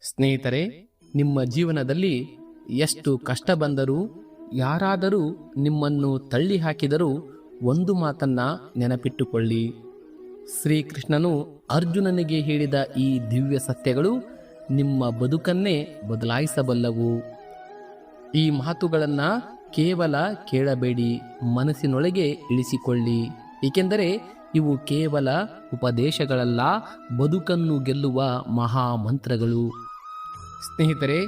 ಸ್ನೇಹಿತರೆ, ನಿಮ್ಮ ಜೀವನದಲ್ಲಿ ಎಷ್ಟು ಕಷ್ಟ ಬಂದರೂ, ಯಾರಾದರೂ ನಿಮ್ಮನ್ನು ತಳ್ಳಿ ಹಾಕಿದರೂ ಒಂದು ಮಾತನ್ನ ನೆನಪಿಟ್ಟುಕೊಳ್ಳಿ. ಶ್ರೀಕೃಷ್ಣನು ಅರ್ಜುನನಿಗೆ ಹೇಳಿದ ಈ ದಿವ್ಯ ಸತ್ಯಗಳು ನಿಮ್ಮ ಬದುಕನ್ನೇ ಬದಲಾಯಿಸಬಲ್ಲವು. ಈ ಮಾತುಗಳನ್ನು ಕೇವಲ ಕೇಳಬೇಡಿ, ಮನಸ್ಸಿನೊಳಗೆ ಇಳಿಸಿಕೊಳ್ಳಿ. ಏಕೆಂದರೆ ಇವು ಕೇವಲ ಉಪದೇಶಗಳಲ್ಲ, ಬದುಕನ್ನು ಗೆಲ್ಲುವ ಮಹಾಮಂತ್ರಗಳು. ಸ್ನೇಹಿತರೆ,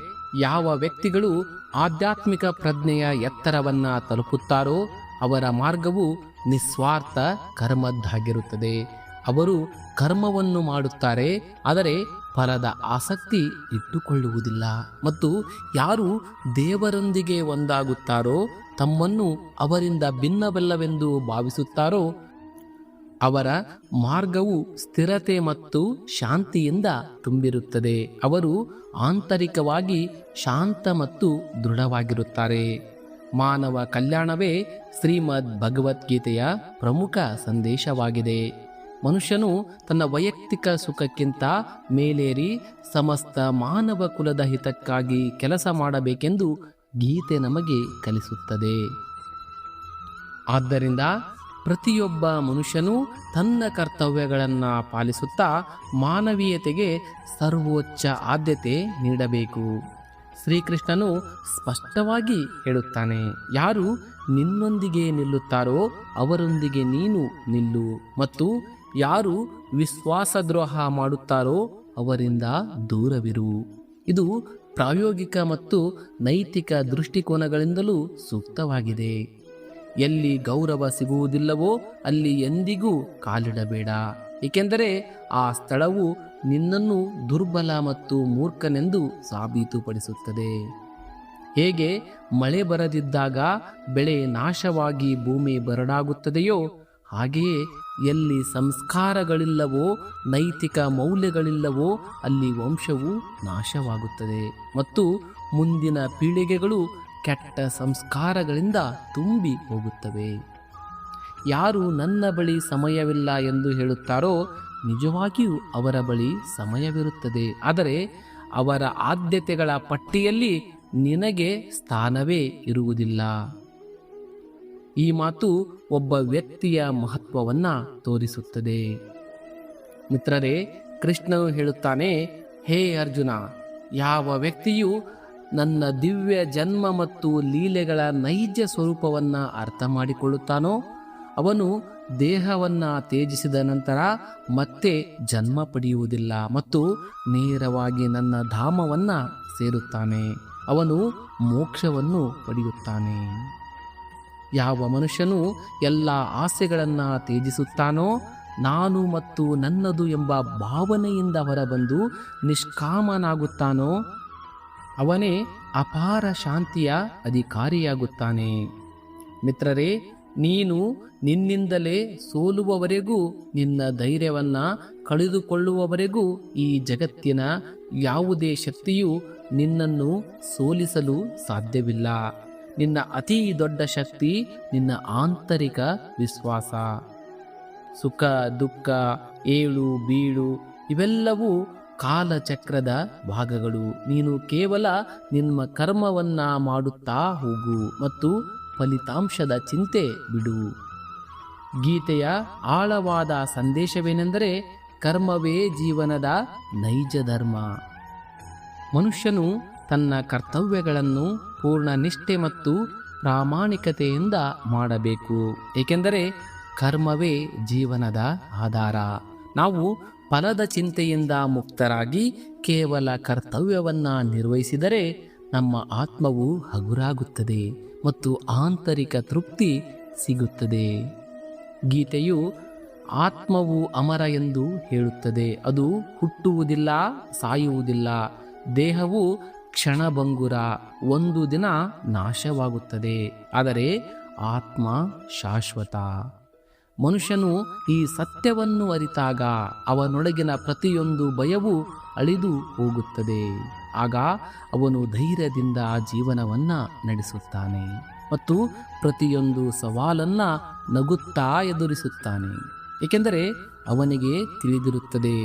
ಯಾವ ವ್ಯಕ್ತಿಗಳು ಆಧ್ಯಾತ್ಮಿಕ ಪ್ರಜ್ಞೆಯ ಎತ್ತರವನ್ನ ತಲುಪುತ್ತಾರೋ ಅವರ ಮಾರ್ಗವು ನಿಸ್ವಾರ್ಥ ಕರ್ಮದ್ದಾಗಿರುತ್ತದೆ. ಅವರು ಕರ್ಮವನ್ನು ಮಾಡುತ್ತಾರೆ, ಆದರೆ ಫಲದ ಆಸಕ್ತಿ ಇಟ್ಟುಕೊಳ್ಳುವುದಿಲ್ಲ. ಮತ್ತು ಯಾರು ದೇವರೊಂದಿಗೆ ಒಂದಾಗುತ್ತಾರೋ, ತಮ್ಮನ್ನು ಅವರಿಂದ ಭಿನ್ನವಲ್ಲವೆಂದು ಭಾವಿಸುತ್ತಾರೋ ಅವರ ಮಾರ್ಗವು ಸ್ಥಿರತೆ ಮತ್ತು ಶಾಂತಿಯಿಂದ ತುಂಬಿರುತ್ತದೆ. ಅವರು ಆಂತರಿಕವಾಗಿ ಶಾಂತ ಮತ್ತು ದೃಢವಾಗಿರುತ್ತಾರೆ. ಮಾನವ ಕಲ್ಯಾಣವೇ ಶ್ರೀಮದ್ ಭಗವದ್ಗೀತೆಯ ಪ್ರಮುಖ ಸಂದೇಶವಾಗಿದೆ. ಮನುಷ್ಯನು ತನ್ನ ವೈಯಕ್ತಿಕ ಸುಖಕ್ಕಿಂತ ಮೇಲೇರಿ ಸಮಸ್ತ ಮಾನವ ಕುಲದ ಹಿತಕ್ಕಾಗಿ ಕೆಲಸ ಮಾಡಬೇಕೆಂದು ಗೀತೆ ನಮಗೆ ಕಲಿಸುತ್ತದೆ. ಆದ್ದರಿಂದ ಪ್ರತಿಯೊಬ್ಬ ಮನುಷ್ಯನೂ ತನ್ನ ಕರ್ತವ್ಯಗಳನ್ನು ಪಾಲಿಸುತ್ತಾ ಮಾನವೀಯತೆಗೆ ಸರ್ವೋಚ್ಚ ಆದ್ಯತೆ ನೀಡಬೇಕು. ಶ್ರೀಕೃಷ್ಣನು ಸ್ಪಷ್ಟವಾಗಿ ಹೇಳುತ್ತಾನೆ, ಯಾರು ನಿನ್ನೊಂದಿಗೆ ನಿಲ್ಲುತ್ತಾರೋ ಅವರೊಂದಿಗೆ ನೀನು ನಿಲ್ಲು, ಮತ್ತು ಯಾರು ವಿಶ್ವಾಸದ್ರೋಹ ಮಾಡುತ್ತಾರೋ ಅವರಿಂದ ದೂರವಿರು. ಇದು ಪ್ರಾಯೋಗಿಕ ಮತ್ತು ನೈತಿಕ ದೃಷ್ಟಿಕೋನಗಳಿಂದಲೂ ಸೂಕ್ತವಾಗಿದೆ. ಎಲ್ಲಿ ಗೌರವ ಸಿಗುವುದಿಲ್ಲವೋ ಅಲ್ಲಿ ಎಂದಿಗೂ ಕಾಲಿಡಬೇಡ, ಏಕೆಂದರೆ ಆ ಸ್ಥಳವು ನಿನ್ನನ್ನು ದುರ್ಬಲ ಮತ್ತು ಮೂರ್ಖನೆಂದು ಸಾಬೀತುಪಡಿಸುತ್ತದೆ. ಹೇಗೆ ಮಳೆ ಬರದಿದ್ದಾಗ ಬೆಳೆ ನಾಶವಾಗಿ ಭೂಮಿ ಬರಡಾಗುತ್ತದೆಯೋ, ಹಾಗೆಯೇ ಎಲ್ಲಿ ಸಂಸ್ಕಾರಗಳಿಲ್ಲವೋ, ನೈತಿಕ ಮೌಲ್ಯಗಳಿಲ್ಲವೋ ಅಲ್ಲಿ ವಂಶವು ನಾಶವಾಗುತ್ತದೆ ಮತ್ತು ಮುಂದಿನ ಪೀಳಿಗೆಗಳು ಕೆಟ್ಟ ಸಂಸ್ಕಾರಗಳಿಂದ ತುಂಬಿ ಹೋಗುತ್ತವೆ. ಯಾರು ನನ್ನ ಬಳಿ ಸಮಯವಿಲ್ಲ ಎಂದು ಹೇಳುತ್ತಾರೋ ನಿಜವಾಗಿಯೂ ಅವರ ಬಳಿ ಸಮಯವಿರುತ್ತದೆ, ಆದರೆ ಅವರ ಆದ್ಯತೆಗಳ ಪಟ್ಟಿಯಲ್ಲಿ ನಿನಗೆ ಸ್ಥಾನವೇ ಇರುವುದಿಲ್ಲ. ಈ ಮಾತು ಒಬ್ಬ ವ್ಯಕ್ತಿಯ ಮಹತ್ವವನ್ನ ತೋರಿಸುತ್ತದೆ. ಮಿತ್ರರೇ, ಕೃಷ್ಣನು ಹೇಳುತ್ತಾನೆ, ಹೇ ಅರ್ಜುನ, ಯಾವ ವ್ಯಕ್ತಿಯು ನನ್ನ ದಿವ್ಯ ಜನ್ಮ ಮತ್ತು ಲೀಲೆಗಳ ನೈಜ ಸ್ವರೂಪವನ್ನು ಅರ್ಥ ಮಾಡಿಕೊಳ್ಳುತ್ತಾನೋ ಅವನು ದೇಹವನ್ನು ತ್ಯಜಿಸಿದ ನಂತರ ಮತ್ತೆ ಜನ್ಮ ಪಡೆಯುವುದಿಲ್ಲ ಮತ್ತು ನೇರವಾಗಿ ನನ್ನ ಧಾಮವನ್ನು ಸೇರುತ್ತಾನೆ. ಅವನು ಮೋಕ್ಷವನ್ನು ಪಡೆಯುತ್ತಾನೆ. ಯಾವ ಮನುಷ್ಯನು ಎಲ್ಲ ಆಸೆಗಳನ್ನು ತ್ಯಜಿಸುತ್ತಾನೋ, ನಾನು ಮತ್ತು ನನ್ನದು ಎಂಬ ಭಾವನೆಯಿಂದ ಹೊರಬಂದು ನಿಷ್ಕಾಮನಾಗುತ್ತಾನೋ ಅವನೇ ಅಪಾರ ಶಾಂತಿಯ ಅಧಿಕಾರಿಯಾಗುತ್ತಾನೆ. ಮಿತ್ರರೇ, ನೀನು ನಿನ್ನಿಂದಲೇ ಸೋಲುವವರೆಗೂ, ನಿನ್ನ ಧೈರ್ಯವನ್ನ ಕಳೆದುಕೊಳ್ಳುವವರೆಗೂ ಈ ಜಗತ್ತಿನ ಯಾವುದೇ ಶಕ್ತಿಯು ನಿನ್ನನ್ನು ಸೋಲಿಸಲು ಸಾಧ್ಯವಿಲ್ಲ. ನಿನ್ನ ಅತಿ ದೊಡ್ಡ ಶಕ್ತಿ ನಿನ್ನ ಆಂತರಿಕ ವಿಶ್ವಾಸ. ಸುಖ ದುಃಖ, ಏಳು ಬೀಳು ಇವೆಲ್ಲವೂ ಕಾಲಚಕ್ರದ ಭಾಗಗಳು. ನೀನು ಕೇವಲ ನಿಮ್ಮ ಕರ್ಮವನ್ನ ಮಾಡುತ್ತಾ ಹೋಗು ಮತ್ತು ಫಲಿತಾಂಶದ ಚಿಂತೆ ಬಿಡು. ಗೀತೆಯ ಆಳವಾದ ಸಂದೇಶವೇನೆಂದರೆ, ಕರ್ಮವೇ ಜೀವನದ ನೈಜ ಧರ್ಮ. ಮನುಷ್ಯನು ತನ್ನ ಕರ್ತವ್ಯಗಳನ್ನು ಪೂರ್ಣ ನಿಷ್ಠೆ ಮತ್ತು ಪ್ರಾಮಾಣಿಕತೆಯಿಂದ ಮಾಡಬೇಕು, ಏಕೆಂದರೆ ಕರ್ಮವೇ ಜೀವನದ ಆಧಾರ. ನಾವು ಫಲದ ಚಿಂತೆಯಿಂದ ಮುಕ್ತರಾಗಿ ಕೇವಲ ಕರ್ತವ್ಯವನ್ನು ನಿರ್ವಹಿಸಿದರೆ ನಮ್ಮ ಆತ್ಮವು ಹಗುರಾಗುತ್ತದೆ ಮತ್ತು ಆಂತರಿಕ ತೃಪ್ತಿ ಸಿಗುತ್ತದೆ. ಗೀತೆಯು ಆತ್ಮವು ಅಮರ ಎಂದು ಹೇಳುತ್ತದೆ. ಅದು ಹುಟ್ಟುವುದಿಲ್ಲ, ಸಾಯುವುದಿಲ್ಲ. ದೇಹವು ಕ್ಷಣಭಂಗುರ, ಒಂದು ದಿನ ನಾಶವಾಗುತ್ತದೆ, ಆದರೆ ಆತ್ಮ ಶಾಶ್ವತ. ಮನುಷ್ಯನು ಈ ಸತ್ಯವನ್ನು ಅರಿತಾಗ ಅವನೊಳಗಿನ ಪ್ರತಿಯೊಂದು ಭಯವೂ ಅಳಿದು ಹೋಗುತ್ತದೆ. ಆಗ ಅವನು ಧೈರ್ಯದಿಂದ ಜೀವನವನ್ನು ನಡೆಸುತ್ತಾನೆ ಮತ್ತು ಪ್ರತಿಯೊಂದು ಸವಾಲನ್ನು ನಗುತ್ತಾ ಎದುರಿಸುತ್ತಾನೆ, ಏಕೆಂದರೆ ಅವನಿಗೆ ತಿಳಿದಿರುತ್ತದೆ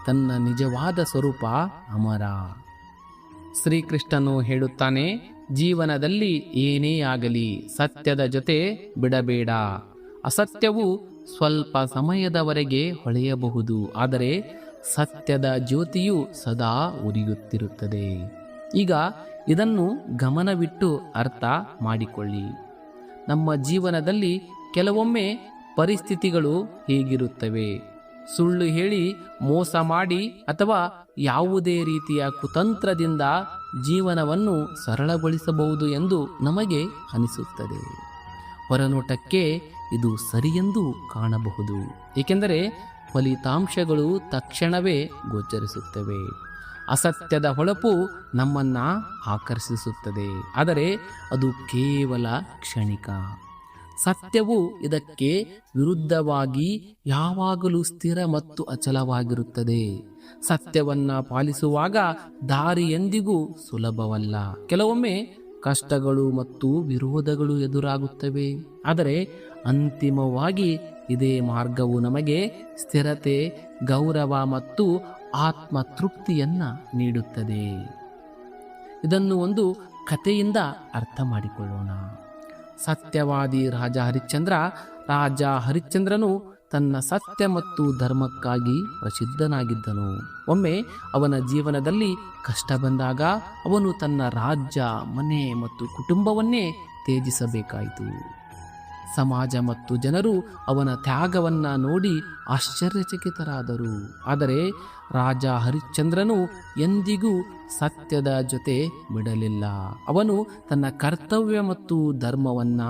ತನ್ನ ನಿಜವಾದ ಸ್ವರೂಪ ಅಮರ. ಶ್ರೀಕೃಷ್ಣನು ಹೇಳುತ್ತಾನೆ, ಜೀವನದಲ್ಲಿ ಏನೇ ಆಗಲಿ ಸತ್ಯದ ಜೊತೆ ಬಿಡಬೇಡ. ಅಸತ್ಯವು ಸ್ವಲ್ಪ ಸಮಯದವರೆಗೆ ಹೊಳೆಯಬಹುದು, ಆದರೆ ಸತ್ಯದ ಜ್ಯೋತಿಯು ಸದಾ ಉರಿಯುತ್ತಿರುತ್ತದೆ. ಈಗ ಇದನ್ನು ಗಮನವಿಟ್ಟು ಅರ್ಥ ಮಾಡಿಕೊಳ್ಳಿ. ನಮ್ಮ ಜೀವನದಲ್ಲಿ ಕೆಲವೊಮ್ಮೆ ಪರಿಸ್ಥಿತಿಗಳು ಹೀಗಿರುತ್ತವೆ. ಸುಳ್ಳು ಹೇಳಿ, ಮೋಸ ಮಾಡಿ ಅಥವಾ ಯಾವುದೇ ರೀತಿಯ ಕುತಂತ್ರದಿಂದ ಜೀವನವನ್ನು ಸರಳಗೊಳಿಸಬಹುದು ಎಂದು ನಮಗೆ ಅನಿಸುತ್ತದೆ. ಹೊರನೋಟಕ್ಕೆ ಇದು ಸರಿಯೆಂದು ಕಾಣಬಹುದು, ಏಕೆಂದರೆ ಫಲಿತಾಂಶಗಳು ತಕ್ಷಣವೇ ಗೋಚರಿಸುತ್ತವೆ. ಅಸತ್ಯದ ಹೊಳಪು ನಮ್ಮನ್ನ ಆಕರ್ಷಿಸುತ್ತದೆ, ಆದರೆ ಅದು ಕೇವಲ ಕ್ಷಣಿಕ. ಸತ್ಯವು ಇದಕ್ಕೆ ವಿರುದ್ಧವಾಗಿ ಯಾವಾಗಲೂ ಸ್ಥಿರ ಮತ್ತು ಅಚಲವಾಗಿರುತ್ತದೆ. ಸತ್ಯವನ್ನ ಪಾಲಿಸುವಾಗ ದಾರಿ ಎಂದಿಗೂ ಸುಲಭವಲ್ಲ. ಕೆಲವೊಮ್ಮೆ ಕಷ್ಟಗಳು ಮತ್ತು ವಿರೋಧಗಳು ಎದುರಾಗುತ್ತವೆ, ಆದರೆ ಅಂತಿಮವಾಗಿ ಇದೇ ಮಾರ್ಗವು ನಮಗೆ ಸ್ಥಿರತೆ, ಗೌರವ ಮತ್ತು ಆತ್ಮ ತೃಪ್ತಿಯನ್ನ ನೀಡುತ್ತದೆ. ಇದನ್ನು ಒಂದು ಕಥೆಯಿಂದ ಅರ್ಥ ಮಾಡಿಕೊಳ್ಳೋಣ. ಸತ್ಯವಾದಿ ರಾಜ ಹರಿಶ್ಚಂದ್ರನು ತನ್ನ ಸತ್ಯ ಮತ್ತು ಧರ್ಮಕ್ಕಾಗಿ ಪ್ರಸಿದ್ಧನಾಗಿದ್ದನು. ಒಮ್ಮೆ ಅವನ ಜೀವನದಲ್ಲಿ ಕಷ್ಟ ಬಂದಾಗ ಅವನು ತನ್ನ ರಾಜ್ಯ, ಮನೆ ಮತ್ತು ಕುಟುಂಬವನ್ನೇ ತ್ಯಜಿಸಬೇಕಾಯಿತು. ಸಮಾಜ ಮತ್ತು ಜನರು ಅವನ ತ್ಯಾಗವನ್ನ ನೋಡಿ ಆಶ್ಚರ್ಯಚಕಿತರಾದರು. ಆದರೆ ರಾಜ ಹರಿಶ್ಚಂದ್ರನು ಎಂದಿಗೂ ಸತ್ಯದ ಜೊತೆ ಬಿಡಲಿಲ್ಲ. ಅವನು ತನ್ನ ಕರ್ತವ್ಯ ಮತ್ತು ಧರ್ಮವನ್ನ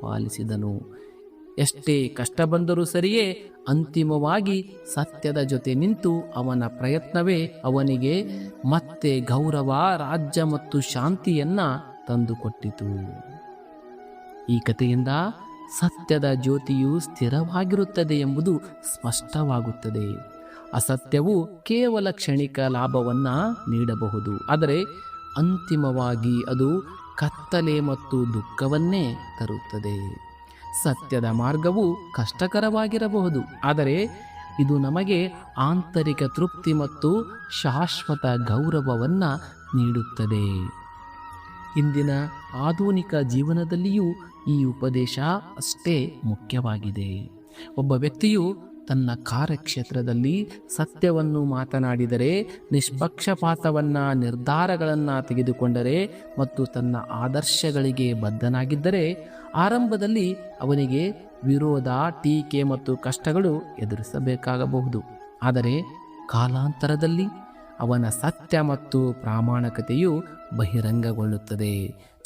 ಪಾಲಿಸಿದನು. ಎಷ್ಟೇ ಕಷ್ಟ ಬಂದರೂ ಸರಿಯೇ, ಅಂತಿಮವಾಗಿ ಸತ್ಯದ ಜೊತೆ ನಿಂತು ಅವನ ಪ್ರಯತ್ನವೇ ಅವನಿಗೆ ಮತ್ತೆ ಗೌರವ, ರಾಜ್ಯ ಮತ್ತು ಶಾಂತಿಯನ್ನ ತಂದುಕೊಟ್ಟಿತು. ಈ ಕಥೆಯಿಂದ ಸತ್ಯದ ಜ್ಯೋತಿಯು ಸ್ಥಿರವಾಗಿರುತ್ತದೆ ಎಂಬುದು ಸ್ಪಷ್ಟವಾಗುತ್ತದೆ. ಅಸತ್ಯವು ಕೇವಲ ಕ್ಷಣಿಕ ಲಾಭವನ್ನ ನೀಡಬಹುದು, ಆದರೆ ಅಂತಿಮವಾಗಿ ಅದು ಕತ್ತಲೆ ಮತ್ತು ದುಃಖವನ್ನೇ ತರುತ್ತದೆ. ಸತ್ಯದ ಮಾರ್ಗವು ಕಷ್ಟಕರವಾಗಿರಬಹುದು, ಆದರೆ ಇದು ನಮಗೆ ಆಂತರಿಕ ತೃಪ್ತಿ ಮತ್ತು ಶಾಶ್ವತ ಗೌರವವನ್ನ ನೀಡುತ್ತದೆ. ಇಂದಿನ ಆಧುನಿಕ ಜೀವನದಲ್ಲಿಯೂ ಈ ಉಪದೇಶ ಅಷ್ಟೇ ಮುಖ್ಯವಾಗಿದೆ. ಒಬ್ಬ ವ್ಯಕ್ತಿಯು ತನ್ನ ಕಾರ್ಯಕ್ಷೇತ್ರದಲ್ಲಿ ಸತ್ಯವನ್ನು ಮಾತನಾಡಿದರೆ, ನಿಷ್ಪಕ್ಷಪಾತವನ್ನ ನಿರ್ಧಾರಗಳನ್ನ ತೆಗೆದುಕೊಂಡರೆ ಮತ್ತು ತನ್ನ ಆದರ್ಶಗಳಿಗೆ ಬದ್ಧನಾಗಿದ್ದರೆ, ಆರಂಭದಲ್ಲಿ ಅವನಿಗೆ ವಿರೋಧ, ಟೀಕೆ ಮತ್ತು ಕಷ್ಟಗಳು ಎದುರಿಸಬೇಕಾಗಬಹುದು. ಆದರೆ ಕಾಲಾಂತರದಲ್ಲಿ ಅವನ ಸತ್ಯ ಮತ್ತು ಪ್ರಾಮಾಣಿಕತೆಯು ಬಹಿರಂಗಗೊಳ್ಳುತ್ತದೆ.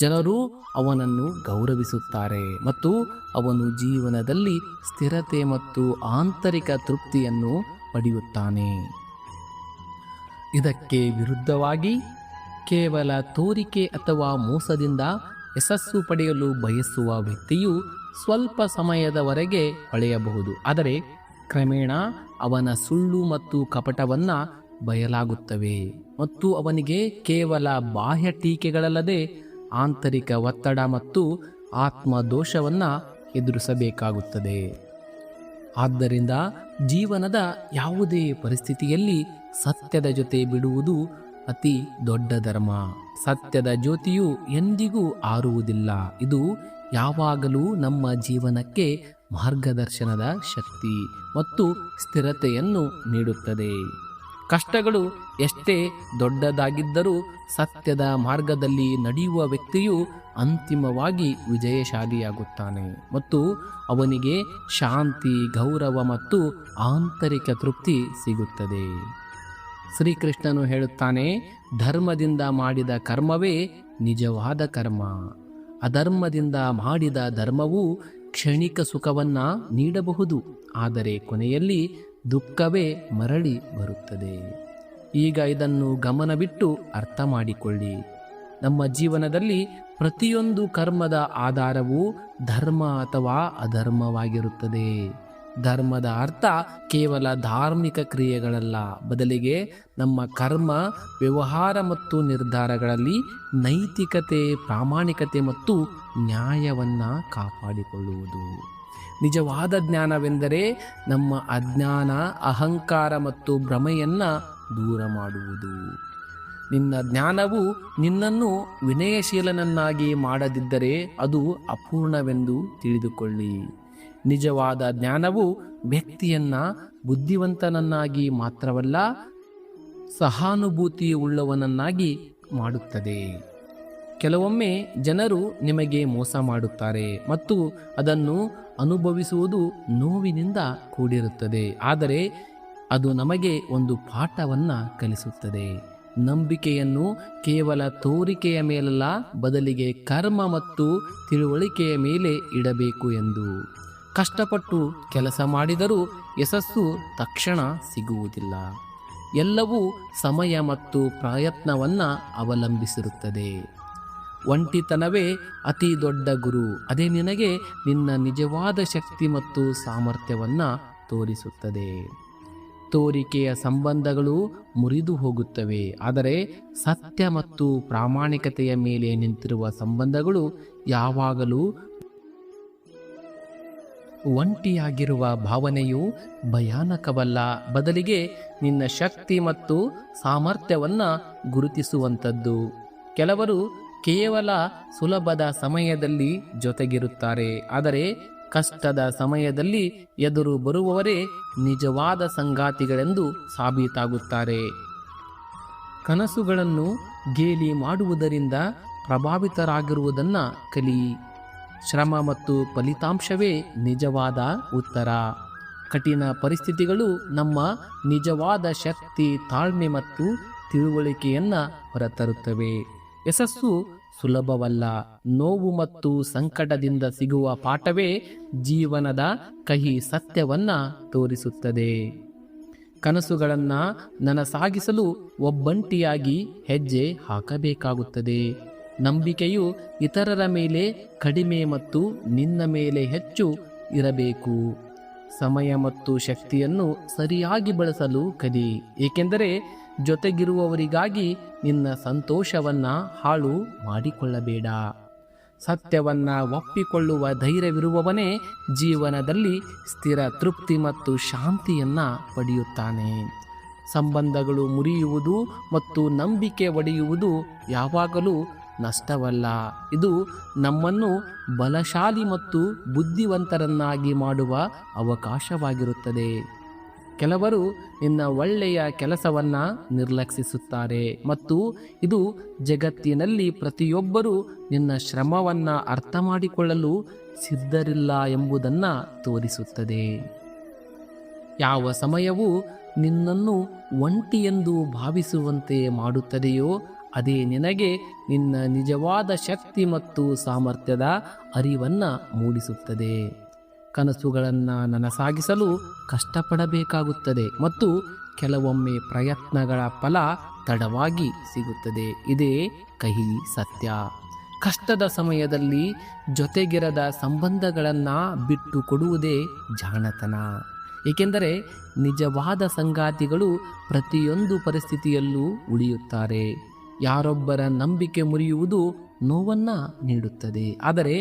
ಜನರು ಅವನನ್ನು ಗೌರವಿಸುತ್ತಾರೆ ಮತ್ತು ಅವನು ಜೀವನದಲ್ಲಿ ಸ್ಥಿರತೆ ಮತ್ತು ಆಂತರಿಕ ತೃಪ್ತಿಯನ್ನು ಪಡೆಯುತ್ತಾನೆ. ಇದಕ್ಕೆ ವಿರುದ್ಧವಾಗಿ ಕೇವಲ ತೋರಿಕೆ ಅಥವಾ ಮೋಸದಿಂದ ಯಶಸ್ಸು ಪಡೆಯಲು ಬಯಸುವ ವ್ಯಕ್ತಿಯು ಸ್ವಲ್ಪ ಸಮಯದವರೆಗೆ ಹೊಳೆಯಬಹುದು, ಆದರೆ ಕ್ರಮೇಣ ಅವನ ಸುಳ್ಳು ಮತ್ತು ಕಪಟವನ್ನ ಬಯಲಾಗುತ್ತವೆ ಮತ್ತು ಅವನಿಗೆ ಕೇವಲ ಬಾಹ್ಯ ಟೀಕೆಗಳಲ್ಲದೆ ಆಂತರಿಕ ಒತ್ತಡ ಮತ್ತು ಆತ್ಮದೋಷವನ್ನ ಎದುರಿಸಬೇಕಾಗುತ್ತದೆ. ಆದ್ದರಿಂದ ಜೀವನದ ಯಾವುದೇ ಪರಿಸ್ಥಿತಿಯಲ್ಲಿ ಸತ್ಯದ ಜೊತೆ ಬಿಡುವುದು ಅತಿ ದೊಡ್ಡ ಧರ್ಮ. ಸತ್ಯದ ಜ್ಯೋತಿಯು ಎಂದಿಗೂ ಆರುವುದಿಲ್ಲ. ಇದು ಯಾವಾಗಲೂ ನಮ್ಮ ಜೀವನಕ್ಕೆ ಮಾರ್ಗದರ್ಶನದ ಶಕ್ತಿ ಮತ್ತು ಸ್ಥಿರತೆಯನ್ನು ನೀಡುತ್ತದೆ. ಕಷ್ಟಗಳು ಎಷ್ಟೇ ದೊಡ್ಡದಾಗಿದ್ದರೂ ಸತ್ಯದ ಮಾರ್ಗದಲ್ಲಿ ನಡೆಯುವ ವ್ಯಕ್ತಿಯು ಅಂತಿಮವಾಗಿ ವಿಜಯಶಾಲಿಯಾಗುತ್ತಾನೆ ಮತ್ತು ಅವನಿಗೆ ಶಾಂತಿ, ಗೌರವ ಮತ್ತು ಆಂತರಿಕ ತೃಪ್ತಿ ಸಿಗುತ್ತದೆ. ಶ್ರೀಕೃಷ್ಣನು ಹೇಳುತ್ತಾನೆ, ಧರ್ಮದಿಂದ ಮಾಡಿದ ಕರ್ಮವೇ ನಿಜವಾದ ಕರ್ಮ. ಅಧರ್ಮದಿಂದ ಮಾಡಿದ ಧರ್ಮವು ಕ್ಷಣಿಕ ಸುಖವನ್ನ ನೀಡಬಹುದು, ಆದರೆ ಕೊನೆಯಲ್ಲಿ ದುಃಖವೇ ಮರಳಿ ಬರುತ್ತದೆ. ಈಗ ಇದನ್ನು ಗಮನವಿಟ್ಟು ಅರ್ಥ ಮಾಡಿಕೊಳ್ಳಿ. ನಮ್ಮ ಜೀವನದಲ್ಲಿ ಪ್ರತಿಯೊಂದು ಕರ್ಮದ ಆಧಾರವು ಧರ್ಮ ಅಥವಾ ಅಧರ್ಮವಾಗಿರುತ್ತದೆ. ಧರ್ಮದ ಅರ್ಥ ಕೇವಲ ಧಾರ್ಮಿಕ ಕ್ರಿಯೆಗಳಲ್ಲ, ಬದಲಿಗೆ ನಮ್ಮ ಕರ್ಮ, ವ್ಯವಹಾರ ಮತ್ತು ನಿರ್ಧಾರಗಳಲ್ಲಿ ನೈತಿಕತೆ, ಪ್ರಾಮಾಣಿಕತೆ ಮತ್ತು ನ್ಯಾಯವನ್ನು ಕಾಪಾಡಿಕೊಳ್ಳುವುದು. ನಿಜವಾದ ಜ್ಞಾನವೆಂದರೆ ನಮ್ಮ ಅಜ್ಞಾನ, ಅಹಂಕಾರ ಮತ್ತು ಭ್ರಮೆಯನ್ನು ದೂರ ಮಾಡುವುದು. ನಿನ್ನ ಜ್ಞಾನವು ನಿನ್ನನ್ನು ವಿನಯಶೀಲನನ್ನಾಗಿ ಮಾಡದಿದ್ದರೆ ಅದು ಅಪೂರ್ಣವೆಂದು ತಿಳಿದುಕೊಳ್ಳಿ. ನಿಜವಾದ ಜ್ಞಾನವು ವ್ಯಕ್ತಿಯನ್ನ ಬುದ್ಧಿವಂತನನ್ನಾಗಿ ಮಾತ್ರವಲ್ಲ, ಸಹಾನುಭೂತಿ ಉಳ್ಳವನನ್ನಾಗಿ ಮಾಡುತ್ತದೆ. ಕೆಲವೊಮ್ಮೆ ಜನರು ನಿಮಗೆ ಮೋಸ ಮಾಡುತ್ತಾರೆ ಮತ್ತು ಅದನ್ನು ಅನುಭವಿಸುವುದು ನೋವಿನಿಂದ ಕೂಡಿರುತ್ತದೆ. ಆದರೆ ಅದು ನಮಗೆ ಒಂದು ಪಾಠವನ್ನು ಕಲಿಸುತ್ತದೆ. ನಂಬಿಕೆಯನ್ನು ಕೇವಲ ತೋರಿಕೆಯ ಮೇಲಲ್ಲ, ಬದಲಿಗೆ ಕರ್ಮ ಮತ್ತು ತಿಳುವಳಿಕೆಯ ಮೇಲೆ ಇಡಬೇಕು ಎಂದು. ಕಷ್ಟಪಟ್ಟು ಕೆಲಸ ಮಾಡಿದರೂ ಯಶಸ್ಸು ತಕ್ಷಣ ಸಿಗುವುದಿಲ್ಲ. ಎಲ್ಲವೂ ಸಮಯ ಮತ್ತು ಪ್ರಯತ್ನವನ್ನು ಅವಲಂಬಿಸಿರುತ್ತದೆ. ಒಂಟಿತನವೇ ಅತಿ ದೊಡ್ಡ ಗುರು. ಅದೇ ನಿನಗೆ ನಿನ್ನ ನಿಜವಾದ ಶಕ್ತಿ ಮತ್ತು ಸಾಮರ್ಥ್ಯವನ್ನು ತೋರಿಸುತ್ತದೆ. ತೋರಿಕೆಯ ಸಂಬಂಧಗಳು ಮುರಿದು ಹೋಗುತ್ತವೆ, ಆದರೆ ಸತ್ಯ ಮತ್ತು ಪ್ರಾಮಾಣಿಕತೆಯ ಮೇಲೆ ನಿಂತಿರುವ ಸಂಬಂಧಗಳು ಯಾವಾಗಲೂ. ಒಂಟಿಯಾಗಿರುವ ಭಾವನೆಯು ಭಯಾನಕವಲ್ಲ, ಬದಲಿಗೆ ನಿನ್ನ ಶಕ್ತಿ ಮತ್ತು ಸಾಮರ್ಥ್ಯವನ್ನು ಗುರುತಿಸುವಂಥದ್ದು. ಕೆಲವರು ಕೇವಲ ಸುಲಭದ ಸಮಯದಲ್ಲಿ ಜೊತೆಗಿರುತ್ತಾರೆ, ಆದರೆ ಕಷ್ಟದ ಸಮಯದಲ್ಲಿ ಎದುರು ಬರುವವರೇ ನಿಜವಾದ ಸಂಗಾತಿಗಳೆಂದು ಸಾಬೀತಾಗುತ್ತಾರೆ. ಕನಸುಗಳನ್ನು ಗೇಲಿ ಮಾಡುವುದರಿಂದ ಪ್ರಭಾವಿತರಾಗಿರುವುದನ್ನು ಕಲಿ. ಶ್ರಮ ಮತ್ತು ಫಲಿತಾಂಶವೇ ನಿಜವಾದ ಉತ್ತರ. ಕಠಿಣ ಪರಿಸ್ಥಿತಿಗಳು ನಮ್ಮ ನಿಜವಾದ ಶಕ್ತಿ, ತಾಳ್ಮೆ ಮತ್ತು ತಿಳುವಳಿಕೆಯನ್ನು ಹೊರತರುತ್ತವೆ. ಯಶಸ್ಸು ಸುಲಭವಲ್ಲ. ನೋವು ಮತ್ತು ಸಂಕಟದಿಂದ ಸಿಗುವ ಪಾಠವೇ ಜೀವನದ ಕಹಿ ಸತ್ಯವನ್ನು ತೋರಿಸುತ್ತದೆ. ಕನಸುಗಳನ್ನು ನನಸಾಗಿಸಲು ಒಬ್ಬಂಟಿಯಾಗಿ ಹೆಜ್ಜೆ ಹಾಕಬೇಕಾಗುತ್ತದೆ. ನಂಬಿಕೆಯು ಇತರರ ಮೇಲೆ ಕಡಿಮೆ ಮತ್ತು ನಿನ್ನ ಮೇಲೆ ಹೆಚ್ಚು ಇರಬೇಕು. ಸಮಯ ಮತ್ತು ಶಕ್ತಿಯನ್ನು ಸರಿಯಾಗಿ ಬಳಸಲು ಕಲಿ, ಏಕೆಂದರೆ ಜೊತೆಗಿರುವವರಿಗಾಗಿ ನಿನ್ನ ಸಂತೋಷವನ್ನು ಹಾಳು ಮಾಡಿಕೊಳ್ಳಬೇಡ. ಸತ್ಯವನ್ನು ಒಪ್ಪಿಕೊಳ್ಳುವ ಧೈರ್ಯವಿರುವವನೇ ಜೀವನದಲ್ಲಿ ಸ್ಥಿರ ತೃಪ್ತಿ ಮತ್ತು ಶಾಂತಿಯನ್ನು ಪಡೆಯುತ್ತಾನೆ. ಸಂಬಂಧಗಳು ಮುರಿಯುವುದು ಮತ್ತು ನಂಬಿಕೆ ಒಡೆಯುವುದು ಯಾವಾಗಲೂ ನಷ್ಟವಲ್ಲ. ಇದು ನಮ್ಮನ್ನು ಬಲಶಾಲಿ ಮತ್ತು ಬುದ್ಧಿವಂತರನ್ನಾಗಿ ಮಾಡುವ ಅವಕಾಶವಾಗಿರುತ್ತದೆ. ಕೆಲವರು ನಿನ್ನ ಒಳ್ಳೆಯ ಕೆಲಸವನ್ನು ನಿರ್ಲಕ್ಷಿಸುತ್ತಾರೆ ಮತ್ತು ಇದು ಜಗತ್ತಿನಲ್ಲಿ ಪ್ರತಿಯೊಬ್ಬರೂ ನಿನ್ನ ಶ್ರಮವನ್ನು ಅರ್ಥ ಮಾಡಿಕೊಳ್ಳಲು ಸಿದ್ಧರಿಲ್ಲ ಎಂಬುದನ್ನು ತೋರಿಸುತ್ತದೆ. ಯಾವ ಸಮಯವು ನಿನ್ನನ್ನು ಒಂಟಿಯೆಂದು ಭಾವಿಸುವಂತೆ ಮಾಡುತ್ತದೆಯೋ ಅದೇ ನಿನಗೆ ನಿನ್ನ ನಿಜವಾದ ಶಕ್ತಿ ಮತ್ತು ಸಾಮರ್ಥ್ಯದ ಅರಿವನ್ನು ಮೂಡಿಸುತ್ತದೆ. ಕನಸುಗಳನ್ನು ನನಸಾಗಿಸಲು ಕಷ್ಟಪಡಬೇಕಾಗುತ್ತದೆ ಮತ್ತು ಕೆಲವೊಮ್ಮೆ ಪ್ರಯತ್ನಗಳ ಫಲ ತಡವಾಗಿ ಸಿಗುತ್ತದೆ. ಇದೇ ಕಹಿ ಸತ್ಯ. ಕಷ್ಟದ ಸಮಯದಲ್ಲಿ ಜೊತೆಗಿರದ ಸಂಬಂಧಗಳನ್ನು ಬಿಟ್ಟು ಕೊಡುವುದೇ ಜಾಣತನ, ಏಕೆಂದರೆ ನಿಜವಾದ ಸಂಗಾತಿಗಳು ಪ್ರತಿಯೊಂದು ಪರಿಸ್ಥಿತಿಯಲ್ಲೂ ಉಳಿಯುತ್ತಾರೆ. ಯಾರೊಬ್ಬರ ನಂಬಿಕೆ ಮುರಿಯುವುದು ನೋವನ್ನು ನೀಡುತ್ತದೆ, ಆದರೆ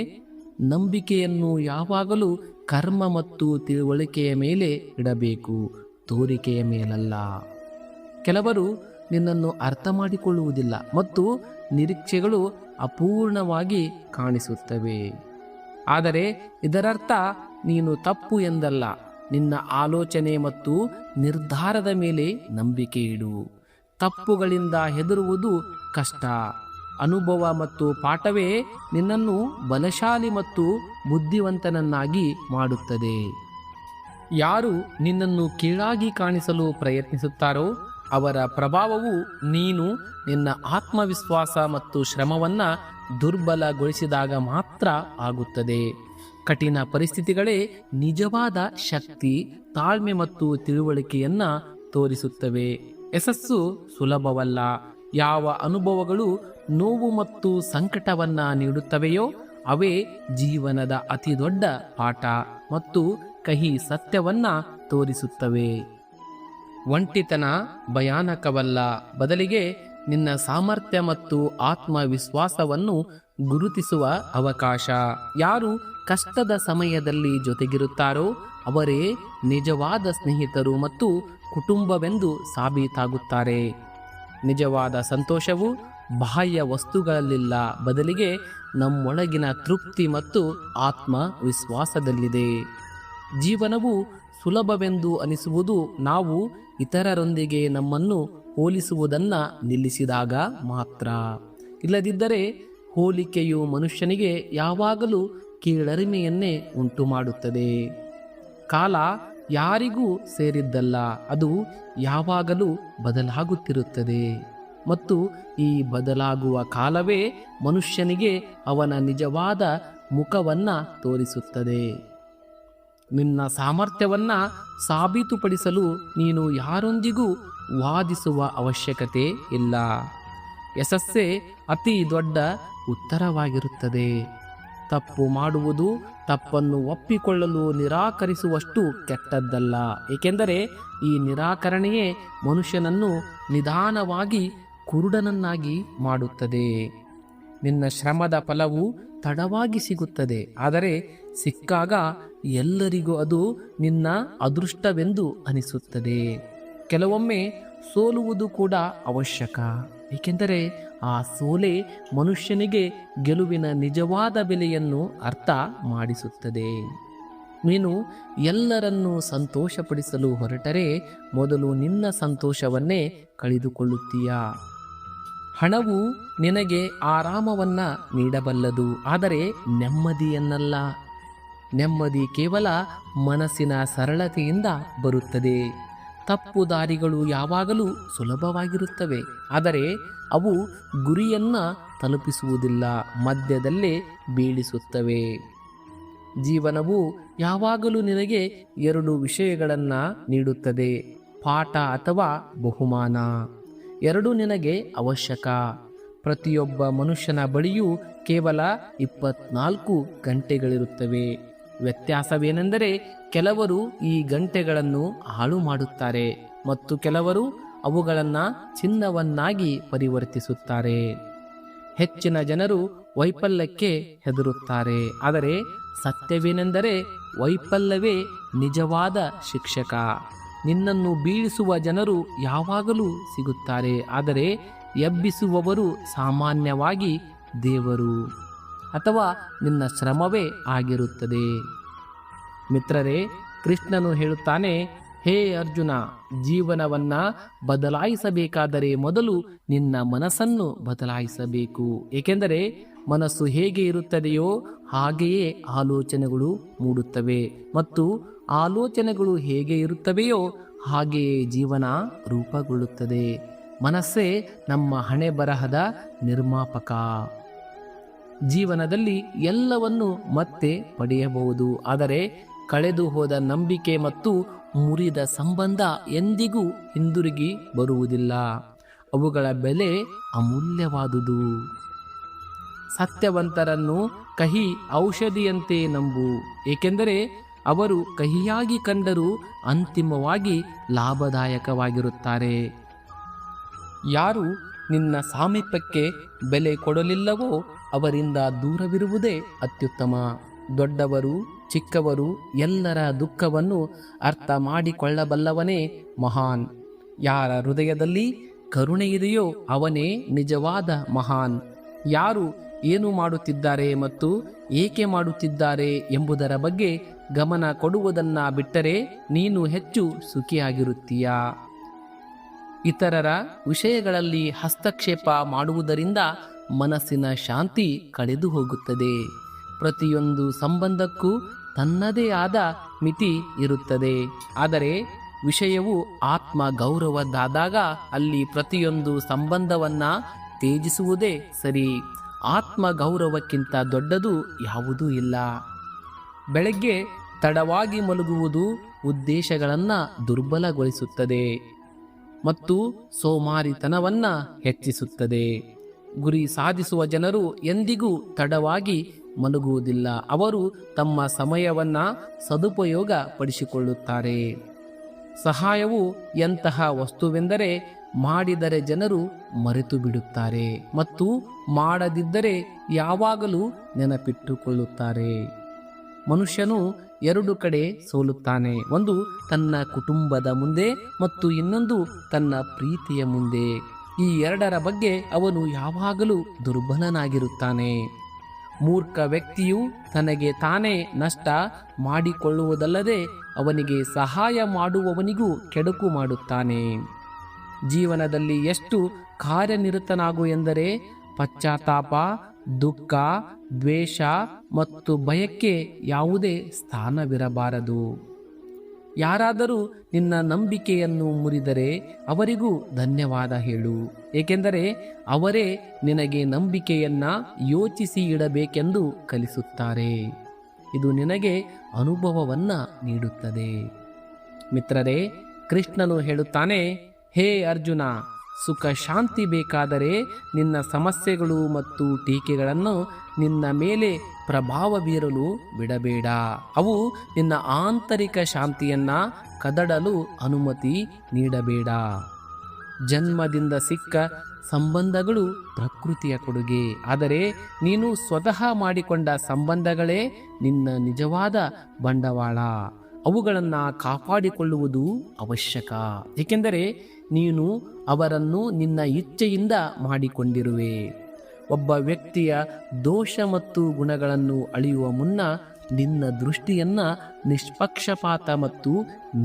ನಂಬಿಕೆಯನ್ನು ಯಾವಾಗಲೂ ಕರ್ಮ ಮತ್ತು ತಿಳುವಳಿಕೆಯ ಮೇಲೆ ಇಡಬೇಕು, ತೋರಿಕೆಯ ಮೇಲಲ್ಲ. ಕೆಲವರು ನಿನ್ನನ್ನು ಅರ್ಥ ಮಾಡಿಕೊಳ್ಳುವುದಿಲ್ಲ ಮತ್ತು ನಿರೀಕ್ಷೆಗಳು ಅಪೂರ್ಣವಾಗಿ ಕಾಣಿಸುತ್ತವೆ. ಆದರೆ ಇದರರ್ಥ ನೀನು ತಪ್ಪು ಎಂದಲ್ಲ. ನಿನ್ನ ಆಲೋಚನೆ ಮತ್ತು ನಿರ್ಧಾರದ ಮೇಲೆ ನಂಬಿಕೆ ಇಡು. ತಪ್ಪುಗಳಿಂದ ಹೆದರುವುದು ಕಷ್ಟ. ಅನುಭವ ಮತ್ತು ಪಾಠವೇ ನಿನ್ನನ್ನು ಬಲಶಾಲಿ ಮತ್ತು ಬುದ್ಧಿವಂತನನ್ನಾಗಿ ಮಾಡುತ್ತದೆ. ಯಾರು ನಿನ್ನನ್ನು ಕೀಳಾಗಿ ಕಾಣಿಸಲು ಪ್ರಯತ್ನಿಸುತ್ತಾರೋ ಅವರ ಪ್ರಭಾವವು ನೀನು ನಿನ್ನ ಆತ್ಮವಿಶ್ವಾಸ ಮತ್ತು ಶ್ರಮವನ್ನು ದುರ್ಬಲಗೊಳಿಸಿದಾಗ ಮಾತ್ರ ಆಗುತ್ತದೆ. ಕಠಿಣ ಪರಿಸ್ಥಿತಿಗಳೇ ನಿಜವಾದ ಶಕ್ತಿ, ತಾಳ್ಮೆ ಮತ್ತು ತಿಳುವಳಿಕೆಯನ್ನು ತೋರಿಸುತ್ತವೆ. ಯಶಸ್ಸು ಸುಲಭವಲ್ಲ. ಯಾವ ಅನುಭವಗಳು ನೋವು ಮತ್ತು ಸಂಕಟವನ್ನು ನೀಡುತ್ತವೆಯೋ ಅವೇ ಜೀವನದ ಅತಿ ದೊಡ್ಡ ಪಾಠ ಮತ್ತು ಕಹಿ ಸತ್ಯವನ್ನು ತೋರಿಸುತ್ತವೆ. ಒಂಟಿತನ ಭಯಾನಕವಲ್ಲ, ಬದಲಿಗೆ ನಿನ್ನ ಸಾಮರ್ಥ್ಯ ಮತ್ತು ಆತ್ಮವಿಶ್ವಾಸವನ್ನು ಗುರುತಿಸುವ ಅವಕಾಶ. ಯಾರು ಕಷ್ಟದ ಸಮಯದಲ್ಲಿ ಜೊತೆಗಿರುತ್ತಾರೋ ಅವರೇ ನಿಜವಾದ ಸ್ನೇಹಿತರು ಮತ್ತು ಕುಟುಂಬವೆಂದು ಸಾಬೀತಾಗುತ್ತಾರೆ. ನಿಜವಾದ ಸಂತೋಷವು ಬಾಹ್ಯ ವಸ್ತುಗಳಲ್ಲಿಲ್ಲ, ಬದಲಿಗೆ ನಮ್ಮೊಳಗಿನ ತೃಪ್ತಿ ಮತ್ತು ಆತ್ಮವಿಶ್ವಾಸದಲ್ಲಿದೆ. ಜೀವನವು ಸುಲಭವೆಂದು ಅನಿಸುವುದು ನಾವು ಇತರರೊಂದಿಗೆ ನಮ್ಮನ್ನು ಹೋಲಿಸುವುದನ್ನು ನಿಲ್ಲಿಸಿದಾಗ ಮಾತ್ರ. ಇಲ್ಲದಿದ್ದರೆ ಹೋಲಿಕೆಯು ಮನುಷ್ಯನಿಗೆ ಯಾವಾಗಲೂ ಕೀಳರಿಮೆಯನ್ನೇ ಉಂಟು ಮಾಡುತ್ತದೆ. ಕಾಲ ಯಾರಿಗೂ ಸೇರಿದ್ದಲ್ಲ, ಅದು ಯಾವಾಗಲೂ ಬದಲಾಗುತ್ತಿರುತ್ತದೆ ಮತ್ತು ಈ ಬದಲಾಗುವ ಕಾಲವೇ ಮನುಷ್ಯನಿಗೆ ಅವನ ನಿಜವಾದ ಮುಖವನ್ನು ತೋರಿಸುತ್ತದೆ. ನಿನ್ನ ಸಾಮರ್ಥ್ಯವನ್ನು ಸಾಬೀತುಪಡಿಸಲು ನೀನು ಯಾರೊಂದಿಗೂ ವಾದಿಸುವ ಅವಶ್ಯಕತೆ ಇಲ್ಲ. ಯಶಸ್ಸೇ ಅತಿ ದೊಡ್ಡ ಉತ್ತರವಾಗಿರುತ್ತದೆ. ತಪ್ಪು ಮಾಡುವುದು ತಪ್ಪನ್ನು ಒಪ್ಪಿಕೊಳ್ಳಲು ನಿರಾಕರಿಸುವಷ್ಟು ಕೆಟ್ಟದ್ದಲ್ಲ, ಏಕೆಂದರೆ ಈ ನಿರಾಕರಣೆಯೇ ಮನುಷ್ಯನನ್ನು ನಿಧಾನವಾಗಿ ಕುರುಡನನ್ನಾಗಿ ಮಾಡುತ್ತದೆ. ನಿನ್ನ ಶ್ರಮದ ಫಲವು ತಡವಾಗಿ ಸಿಗುತ್ತದೆ, ಆದರೆ ಸಿಕ್ಕಾಗ ಎಲ್ಲರಿಗೂ ಅದು ನಿನ್ನ ಅದೃಷ್ಟವೆಂದು ಅನಿಸುತ್ತದೆ. ಕೆಲವೊಮ್ಮೆ ಸೋಲುವುದು ಕೂಡ ಅವಶ್ಯಕ, ಏಕೆಂದರೆ ಆ ಸೋಲೆ ಮನುಷ್ಯನಿಗೆ ಗೆಲುವಿನ ನಿಜವಾದ ಬೆಲೆಯನ್ನು ಅರ್ಥ ಮಾಡಿಸುತ್ತದೆ. ನೀನು ಎಲ್ಲರನ್ನೂ ಸಂತೋಷಪಡಿಸಲು ಹೊರಟರೆ ಮೊದಲು ನಿನ್ನ ಸಂತೋಷವನ್ನೇ ಕಳೆದುಕೊಳ್ಳುತ್ತೀಯ. ಹಣವು ನಿನಗೆ ಆರಾಮವನ್ನು ನೀಡಬಲ್ಲದು, ಆದರೆ ನೆಮ್ಮದಿಯನ್ನಲ್ಲ. ನೆಮ್ಮದಿ ಕೇವಲ ಮನಸ್ಸಿನ ಸರಳತೆಯಿಂದ ಬರುತ್ತದೆ. ತಪ್ಪು ದಾರಿಗಳು ಯಾವಾಗಲೂ ಸುಲಭವಾಗಿರುತ್ತವೆ, ಆದರೆ ಅವು ಗುರಿಯನ್ನು ತಲುಪಿಸುವುದಿಲ್ಲ, ಮಧ್ಯದಲ್ಲೇ ಬೀಳಿಸುತ್ತವೆ. ಜೀವನವು ಯಾವಾಗಲೂ ನಿನಗೆ ಎರಡು ವಿಷಯಗಳನ್ನು ನೀಡುತ್ತದೆ, ಪಾಠ ಅಥವಾ ಬಹುಮಾನ. ಎರಡೂ ನಿನಗೆ ಅವಶ್ಯಕ. ಪ್ರತಿಯೊಬ್ಬ ಮನುಷ್ಯನ ಬಳಿಯೂ ಕೇವಲ 24 ಗಂಟೆಗಳಿರುತ್ತವೆ. ವ್ಯತ್ಯಾಸವೇನೆಂದರೆ ಕೆಲವರು ಈ ಗಂಟೆಗಳನ್ನು ಹಾಳು ಮಾಡುತ್ತಾರೆ ಮತ್ತು ಕೆಲವರು ಅವುಗಳನ್ನು ಚಿನ್ನವನ್ನಾಗಿ ಪರಿವರ್ತಿಸುತ್ತಾರೆ. ಹೆಚ್ಚಿನ ಜನರು ವೈಫಲ್ಯಕ್ಕೆ ಹೆದರುತ್ತಾರೆ, ಆದರೆ ಸತ್ಯವೇನೆಂದರೆ ವೈಫಲ್ಯವೇ ನಿಜವಾದ ಶಿಕ್ಷಕ. ನಿನ್ನನ್ನು ಬೀಳಿಸುವ ಜನರು ಯಾವಾಗಲೂ ಸಿಗುತ್ತಾರೆ, ಆದರೆ ಎಬ್ಬಿಸುವವರು ಸಾಮಾನ್ಯವಾಗಿ ದೇವರು ಅಥವಾ ನಿನ್ನ ಶ್ರಮವೇ ಆಗಿರುತ್ತದೆ. ಮಿತ್ರರೇ, ಕೃಷ್ಣನು ಹೇಳುತ್ತಾನೆ, ಹೇ ಅರ್ಜುನ, ಜೀವನವನ್ನು ಬದಲಾಯಿಸಬೇಕಾದರೆ ಮೊದಲು ನಿನ್ನ ಮನಸ್ಸನ್ನು ಬದಲಾಯಿಸಬೇಕು, ಏಕೆಂದರೆ ಮನಸ್ಸು ಹೇಗೆ ಇರುತ್ತದೆಯೋ ಹಾಗೆಯೇ ಆಲೋಚನೆಗಳು ಮೂಡುತ್ತವೆ ಮತ್ತು ಆಲೋಚನೆಗಳು ಹೇಗೆ ಇರುತ್ತವೆಯೋ ಹಾಗೆಯೇ ಜೀವನ ರೂಪುಗೊಳ್ಳುತ್ತದೆ. ಮನಸ್ಸೇ ನಮ್ಮ ಹಣೆ ಬರಹದ ನಿರ್ಮಾಪಕ. ಜೀವನದಲ್ಲಿ ಎಲ್ಲವನ್ನು ಮತ್ತೆ ಪಡೆಯಬಹುದು, ಆದರೆ ಕಳೆದು ಹೋದ ನಂಬಿಕೆ ಮತ್ತು ಮುರಿದ ಸಂಬಂಧ ಎಂದಿಗೂ ಹಿಂದಿರುಗಿ ಬರುವುದಿಲ್ಲ. ಅವುಗಳ ಬೆಲೆ ಅಮೂಲ್ಯವಾದುದು. ಸತ್ಯವಂತರನ್ನು ಕಹಿ ಔಷಧಿಯಂತೆ ನಂಬು, ಏಕೆಂದರೆ ಅವರು ಕಹಿಯಾಗಿ ಕಂಡರೂ ಅಂತಿಮವಾಗಿ ಲಾಭದಾಯಕವಾಗಿರುತ್ತಾರೆ. ಯಾರು ನಿನ್ನ ಸಾಮೀಪ್ಯಕ್ಕೆ ಬೆಲೆ ಕೊಡಲಿಲ್ಲವೋ ಅವರಿಂದ ದೂರವಿರುವುದೇ ಅತ್ಯುತ್ತಮ. ದೊಡ್ಡವರು ಚಿಕ್ಕವರು ಎಲ್ಲರ ದುಃಖವನ್ನು ಅರ್ಥ ಮಾಡಿಕೊಳ್ಳಬಲ್ಲವನೇ ಮಹಾನ್. ಯಾರ ಹೃದಯದಲ್ಲಿ ಕರುಣೆ ಇದೆಯೋ ಅವನೇ ನಿಜವಾದ ಮಹಾನ್. ಯಾರು ಏನು ಮಾಡುತ್ತಿದ್ದಾರೆ ಮತ್ತು ಏಕೆ ಮಾಡುತ್ತಿದ್ದಾರೆ ಎಂಬುದರ ಬಗ್ಗೆ ಗಮನ ಕೊಡುವುದನ್ನು ಬಿಟ್ಟರೆ ನೀನು ಹೆಚ್ಚು ಸುಖಿಯಾಗಿರುತ್ತೀಯ. ಇತರರ ವಿಷಯಗಳಲ್ಲಿ ಹಸ್ತಕ್ಷೇಪ ಮಾಡುವುದರಿಂದ ಮನಸ್ಸಿನ ಶಾಂತಿ ಕಳೆದು ಹೋಗುತ್ತದೆ. ಪ್ರತಿಯೊಂದು ಸಂಬಂಧಕ್ಕೂ ತನ್ನದೇ ಆದ ಮಿತಿ ಇರುತ್ತದೆ, ಆದರೆ ವಿಷಯವು ಆತ್ಮ ಗೌರವದಾದಾಗ ಅಲ್ಲಿ ಪ್ರತಿಯೊಂದು ಸಂಬಂಧವನ್ನು ತ್ಯಜಿಸುವುದೇ ಸರಿ. ಆತ್ಮ ಗೌರವಕ್ಕಿಂತ ದೊಡ್ಡದು ಯಾವುದೂ ಇಲ್ಲ. ಬೆಳಗ್ಗೆ ತಡವಾಗಿ ಮಲಗುವುದು ಉದ್ದೇಶಗಳನ್ನು ದುರ್ಬಲಗೊಳಿಸುತ್ತದೆ ಮತ್ತು ಸೋಮಾರಿತನವನ್ನು ಹೆಚ್ಚಿಸುತ್ತದೆ. ಗುರಿ ಸಾಧಿಸುವ ಜನರು ಎಂದಿಗೂ ತಡವಾಗಿ ಮಲಗುವುದಿಲ್ಲ, ಅವರು ತಮ್ಮ ಸಮಯವನ್ನು ಸದುಪಯೋಗ ಪಡಿಸಿಕೊಳ್ಳುತ್ತಾರೆ. ಸಹಾಯವು ಎಂತಹ ವಸ್ತುವೆಂದರೆ ಮಾಡಿದರೆ ಜನರು ಮರೆತು ಬಿಡುತ್ತಾರೆ ಮತ್ತು ಮಾಡದಿದ್ದರೆ ಯಾವಾಗಲೂ ನೆನಪಿಟ್ಟುಕೊಳ್ಳುತ್ತಾರೆ. ಮನುಷ್ಯನು ಎರಡು ಕಡೆ ಸೋಲುತ್ತಾನೆ, ಒಂದು ತನ್ನ ಕುಟುಂಬದ ಮುಂದೆ ಮತ್ತು ಇನ್ನೊಂದು ತನ್ನ ಪ್ರೀತಿಯ ಮುಂದೆ. ಈ ಎರಡರ ಬಗ್ಗೆ ಅವನು ಯಾವಾಗಲೂ ದುರ್ಬಲನಾಗಿರುತ್ತಾನೆ. ಮೂರ್ಖ ವ್ಯಕ್ತಿಯು ತನಗೆ ತಾನೇ ನಷ್ಟ ಮಾಡಿಕೊಳ್ಳುವುದಲ್ಲದೆ ಅವನಿಗೆ ಸಹಾಯ ಮಾಡುವವನಿಗೂ ಕೆಡುಕು ಮಾಡುತ್ತಾನೆ. ಜೀವನದಲ್ಲಿ ಎಷ್ಟು ಕಾರ್ಯನಿರತನಾಗು ಎಂದರೆ ಪಶ್ಚಾತ್ತಾಪ, ದುಃಖ, ದ್ವೇಷ ಮತ್ತು ಭಯಕ್ಕೆ ಯಾವುದೇ ಸ್ಥಾನವಿರಬಾರದು. ಯಾರಾದರೂ ನಿನ್ನ ನಂಬಿಕೆಯನ್ನು ಮುರಿದರೆ ಅವರಿಗೂ ಧನ್ಯವಾದ ಹೇಳು, ಏಕೆಂದರೆ ಅವರೇ ನಿನಗೆ ನಂಬಿಕೆಯನ್ನ ಯೋಚಿಸಿ ಇಡಬೇಕೆಂದು ಕಲಿಸುತ್ತಾರೆ. ಇದು ನಿನಗೆ ಅನುಭವವನ್ನ ನೀಡುತ್ತದೆ. ಮಿತ್ರರೇ, ಕೃಷ್ಣನು ಹೇಳುತ್ತಾನೆ, ಹೇ ಅರ್ಜುನ, ಸುಖ ಶಾಂತಿ ಬೇಕಾದರೆ ನಿನ್ನ ಸಮಸ್ಯೆಗಳು ಮತ್ತು ಟೀಕೆಗಳನ್ನು ನಿನ್ನ ಮೇಲೆ ಪ್ರಭಾವ ಬೀರಲು ಬಿಡಬೇಡ. ಅವು ನಿನ್ನ ಆಂತರಿಕ ಶಾಂತಿಯನ್ನ ಕದಡಲು ಅನುಮತಿ ನೀಡಬೇಡ. ಜನ್ಮದಿಂದ ಸಿಕ್ಕ ಸಂಬಂಧಗಳು ಪ್ರಕೃತಿಯ ಕೊಡುಗೆ, ಆದರೆ ನೀನು ಸ್ವತಃ ಮಾಡಿಕೊಂಡ ಸಂಬಂಧಗಳೇ ನಿನ್ನ ನಿಜವಾದ ಬಂಡವಾಳ. ಅವುಗಳನ್ನು ಕಾಪಾಡಿಕೊಳ್ಳುವುದು ಅವಶ್ಯಕ, ಏಕೆಂದರೆ ನೀನು ಅವರನ್ನು ನಿನ್ನ ಇಚ್ಛೆಯಿಂದ ಮಾಡಿಕೊಂಡಿರುವೆ. ಒಬ್ಬ ವ್ಯಕ್ತಿಯ ದೋಷ ಮತ್ತು ಗುಣಗಳನ್ನು ಅಳೆಯುವ ಮುನ್ನ ನಿನ್ನ ದೃಷ್ಟಿಯನ್ನ ನಿಷ್ಪಕ್ಷಪಾತ ಮತ್ತು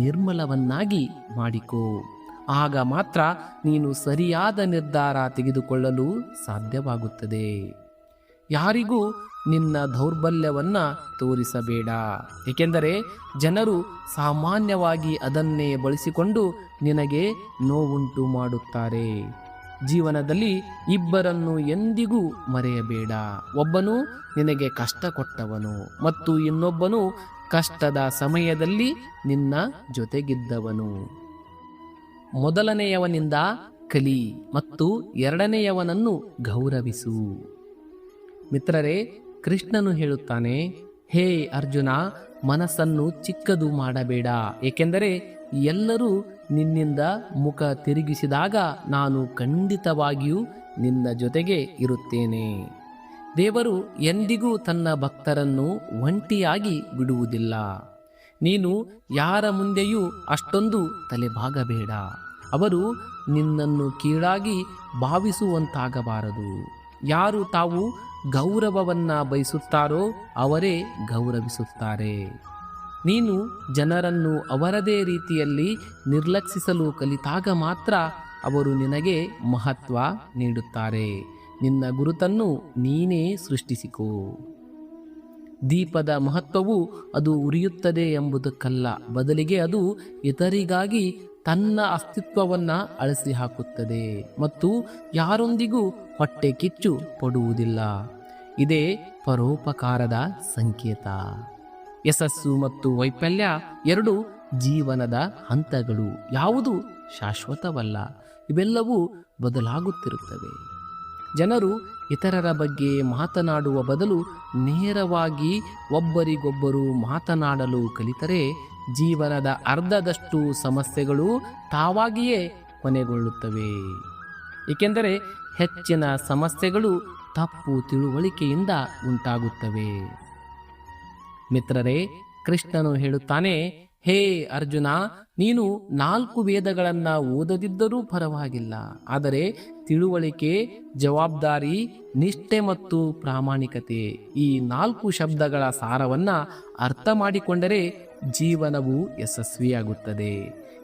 ನಿರ್ಮಲವನ್ನಾಗಿ ಮಾಡಿಕೋ. ಆಗ ಮಾತ್ರ ನೀನು ಸರಿಯಾದ ನಿರ್ಧಾರ ತೆಗೆದುಕೊಳ್ಳಲು ಸಾಧ್ಯವಾಗುತ್ತದೆ. ಯಾರಿಗೂ ನಿನ್ನ ದೌರ್ಬಲ್ಯವನ್ನ ತೋರಿಸಬೇಡ, ಏಕೆಂದರೆ ಜನರು ಸಾಮಾನ್ಯವಾಗಿ ಅದನ್ನೇ ಬಳಸಿಕೊಂಡು ನಿನಗೆ ನೋವುಂಟು ಮಾಡುತ್ತಾರೆ. ಜೀವನದಲ್ಲಿ ಇಬ್ಬರನ್ನು ಎಂದಿಗೂ ಮರೆಯಬೇಡ. ಒಬ್ಬನು ನಿನಗೆ ಕಷ್ಟ ಕೊಟ್ಟವನು ಮತ್ತು ಇನ್ನೊಬ್ಬನು ಕಷ್ಟದ ಸಮಯದಲ್ಲಿ ನಿನ್ನ ಜೊತೆಗಿದ್ದವನು. ಮೊದಲನೆಯವನಿಂದ ಕಲಿ ಮತ್ತು ಎರಡನೆಯವನನ್ನು ಗೌರವಿಸು. ಮಿತ್ರರೇ, ಕೃಷ್ಣನು ಹೇಳುತ್ತಾನೆ, ಹೇ ಅರ್ಜುನ, ಮನಸ್ಸನ್ನು ಚಿಕ್ಕದು ಮಾಡಬೇಡ, ಏಕೆಂದರೆ ಎಲ್ಲರೂ ನಿನ್ನಿಂದ ಮುಖ ತಿರುಗಿಸಿದಾಗ ನಾನು ಖಂಡಿತವಾಗಿಯೂ ನಿನ್ನ ಜೊತೆಗೆ ಇರುತ್ತೇನೆ. ದೇವರು ಎಂದಿಗೂ ತನ್ನ ಭಕ್ತರನ್ನು ಒಂಟಿಯಾಗಿ ಬಿಡುವುದಿಲ್ಲ. ನೀನು ಯಾರ ಮುಂದೆಯೂ ಅಷ್ಟೊಂದು ತಲೆಬಾಗಬೇಡ. ಅವರು ನಿನ್ನನ್ನು ಕೀಳಾಗಿ ಭಾವಿಸುವಂತಾಗಬಾರದು. ಯಾರು ತಾವು ಗೌರವವನ್ನ ಬಯಸುತ್ತಾರೋ ಅವರೇ ಗೌರವಿಸುತ್ತಾರೆ. ನೀನು ಜನರನ್ನು ಅವರದೇ ರೀತಿಯಲ್ಲಿ ನಿರ್ಲಕ್ಷಿಸಲು ಕಲಿತಾಗ ಮಾತ್ರ ಅವರು ನಿನಗೆ ಮಹತ್ವ ನೀಡುತ್ತಾರೆ. ನಿನ್ನ ಗುರುತನ್ನು ನೀನೇ ಸೃಷ್ಟಿಸಿಕೋ. ದೀಪದ ಮಹತ್ವವು ಅದು ಉರಿಯುತ್ತದೆ ಎಂಬುದಕ್ಕಲ್ಲ, ಬದಲಿಗೆ ಅದು ಇತರಿಗಾಗಿ ತನ್ನ ಅಸ್ತಿತ್ವವನ್ನು ಅಳಿಸಿ ಹಾಕುತ್ತದೆ ಮತ್ತು ಯಾರೊಂದಿಗೂ ಹೊಟ್ಟೆ ಕಿಚ್ಚು ಪಡುವುದಿಲ್ಲ. ಇದೇ ಪರೋಪಕಾರದ ಸಂಕೇತ. ಯಶಸ್ಸು ಮತ್ತು ವೈಫಲ್ಯ ಎರಡು ಜೀವನದ ಹಂತಗಳು. ಯಾವುದು ಶಾಶ್ವತವಲ್ಲ, ಇವೆಲ್ಲವೂ ಬದಲಾಗುತ್ತಿರುತ್ತವೆ. ಜನರು ಇತರರ ಬಗ್ಗೆ ಮಾತನಾಡುವ ಬದಲು ನೇರವಾಗಿ ಒಬ್ಬರಿಗೊಬ್ಬರು ಮಾತನಾಡಲು ಕಲಿತರೆ ಜೀವನದ ಅರ್ಧದಷ್ಟು ಸಮಸ್ಯೆಗಳು ತಾವಾಗಿಯೇ ಕೊನೆಗೊಳ್ಳುತ್ತವೆ. ಏಕೆಂದರೆ ಹೆಚ್ಚಿನ ಸಮಸ್ಯೆಗಳು ತಪ್ಪು ತಿಳುವಳಿಕೆಯಿಂದ ಉಂಟಾಗುತ್ತವೆ. ಮಿತ್ರರೇ, ಕೃಷ್ಣನು ಹೇಳುತ್ತಾನೆ, ಹೇ ಅರ್ಜುನ, ನೀನು 4 ವೇದಗಳನ್ನು ಓದದಿದ್ದರೂ ಪರವಾಗಿಲ್ಲ, ಆದರೆ ತಿಳುವಳಿಕೆ, ಜವಾಬ್ದಾರಿ, ನಿಷ್ಠೆ ಮತ್ತು ಪ್ರಾಮಾಣಿಕತೆ ಈ 4 ಶಬ್ದಗಳ ಸಾರವನ್ನು ಅರ್ಥ ಮಾಡಿಕೊಂಡರೆ ಜೀವನವು ಯಶಸ್ವಿಯಾಗುತ್ತದೆ.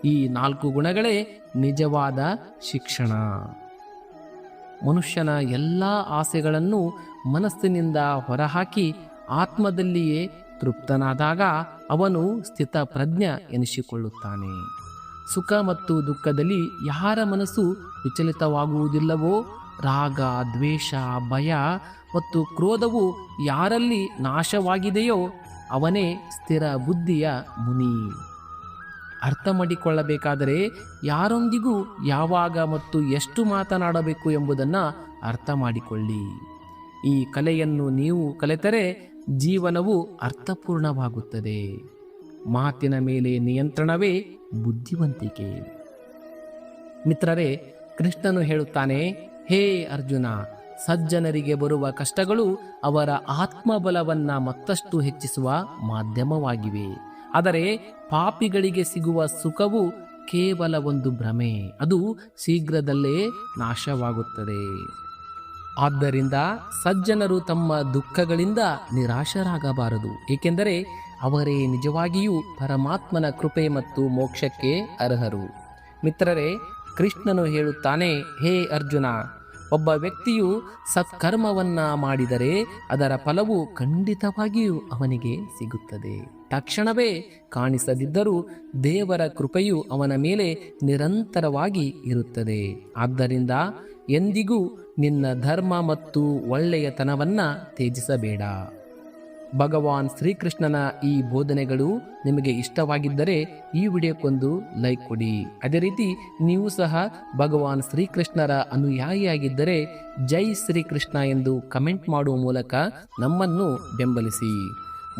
ಈ 4 ಗುಣಗಳೇ ನಿಜವಾದ ಶಿಕ್ಷಣ. ಮನುಷ್ಯನ ಎಲ್ಲ ಆಸೆಗಳನ್ನು ಮನಸ್ಸಿನಿಂದ ಹೊರಹಾಕಿ ಆತ್ಮದಲ್ಲಿಯೇ ತೃಪ್ತನಾದಾಗ ಅವನು ಸ್ಥಿತಪ್ರಜ್ಞ ಎನಿಸಿಕೊಳ್ಳುತ್ತಾನೆ. ಸುಖ ಮತ್ತು ದುಃಖದಲ್ಲಿ ಯಾರ ಮನಸ್ಸು ವಿಚಲಿತವಾಗುವುದಿಲ್ಲವೋ, ರಾಗ, ದ್ವೇಷ, ಭಯ ಮತ್ತು ಕ್ರೋಧವು ಯಾರಲ್ಲಿ ನಾಶವಾಗಿದೆಯೋ ಅವನೇ ಸ್ಥಿರ ಬುದ್ಧಿಯ ಮುನಿ. ಅರ್ಥ ಮಾಡಿಕೊಳ್ಳಬೇಕಾದರೆ ಯಾರೊಂದಿಗೂ ಯಾವಾಗ ಮತ್ತು ಎಷ್ಟು ಮಾತನಾಡಬೇಕು ಎಂಬುದನ್ನು ಅರ್ಥ ಮಾಡಿಕೊಳ್ಳಿ. ಈ ಕಲೆಯನ್ನು ನೀವು ಕಲಿತರೆ ಜೀವನವು ಅರ್ಥಪೂರ್ಣವಾಗುತ್ತದೆ. ಮಾತಿನ ಮೇಲೆ ನಿಯಂತ್ರಣವೇ ಬುದ್ಧಿವಂತಿಕೆ. ಮಿತ್ರರೇ, ಕೃಷ್ಣನು ಹೇಳುತ್ತಾನೆ, ಹೇ ಅರ್ಜುನ, ಸಜ್ಜನರಿಗೆ ಬರುವ ಕಷ್ಟಗಳು ಅವರ ಆತ್ಮಬಲವನ್ನ ಮತ್ತಷ್ಟು ಹೆಚ್ಚಿಸುವ ಮಾಧ್ಯಮವಾಗಿವೆ. ಆದರೆ ಪಾಪಿಗಳಿಗೆ ಸಿಗುವ ಸುಖವು ಕೇವಲ ಒಂದು ಭ್ರಮೆ, ಅದು ಶೀಘ್ರದಲ್ಲೇ ನಾಶವಾಗುತ್ತದೆ. ಆದ್ದರಿಂದ ಸಜ್ಜನರು ತಮ್ಮ ದುಃಖಗಳಿಂದ ನಿರಾಶರಾಗಬಾರದು, ಏಕೆಂದರೆ ಅವರೇ ನಿಜವಾಗಿಯೂ ಪರಮಾತ್ಮನ ಕೃಪೆ ಮತ್ತು ಮೋಕ್ಷಕ್ಕೆ ಅರ್ಹರು. ಮಿತ್ರರೇ, ಕೃಷ್ಣನು ಹೇಳುತ್ತಾನೆ, ಹೇ ಅರ್ಜುನ, ಒಬ್ಬ ವ್ಯಕ್ತಿಯು ಸತ್ಕರ್ಮವನ್ನ ಮಾಡಿದರೆ ಅದರ ಫಲವು ಖಂಡಿತವಾಗಿಯೂ ಅವನಿಗೆ ಸಿಗುತ್ತದೆ. ತಕ್ಷಣವೇ ಕಾಣಿಸದಿದ್ದರೂ ದೇವರ ಕೃಪೆಯು ಅವನ ಮೇಲೆ ನಿರಂತರವಾಗಿ ಇರುತ್ತದೆ. ಆದ್ದರಿಂದ ಎಂದಿಗೂ ನಿನ್ನ ಧರ್ಮ ಮತ್ತು ಒಳ್ಳೆಯತನವನ್ನ ತ್ಯಜಿಸಬೇಡ. ಭಗವಾನ್ ಶ್ರೀಕೃಷ್ಣನ ಈ ಬೋಧನೆಗಳು ನಿಮಗೆ ಇಷ್ಟವಾಗಿದ್ದರೆ ಈ ವಿಡಿಯೋಕ್ಕೊಂದು ಲೈಕ್ ಕೊಡಿ. ಅದೇ ರೀತಿ ನೀವು ಸಹ ಭಗವಾನ್ ಶ್ರೀಕೃಷ್ಣರ ಅನುಯಾಯಿಯಾಗಿದ್ದರೆ ಜೈ ಶ್ರೀಕೃಷ್ಣ ಎಂದು ಕಮೆಂಟ್ ಮಾಡುವ ಮೂಲಕ ನಮ್ಮನ್ನು ಬೆಂಬಲಿಸಿ.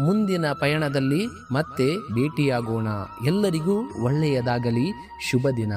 ಮುಂದಿನ ಪಯಣದಲ್ಲಿ ಮತ್ತೆ ಭೇಟಿಯಾಗೋಣ. ಎಲ್ಲರಿಗೂ ಒಳ್ಳೆಯದಾಗಲಿ. ಶುಭ ದಿನ.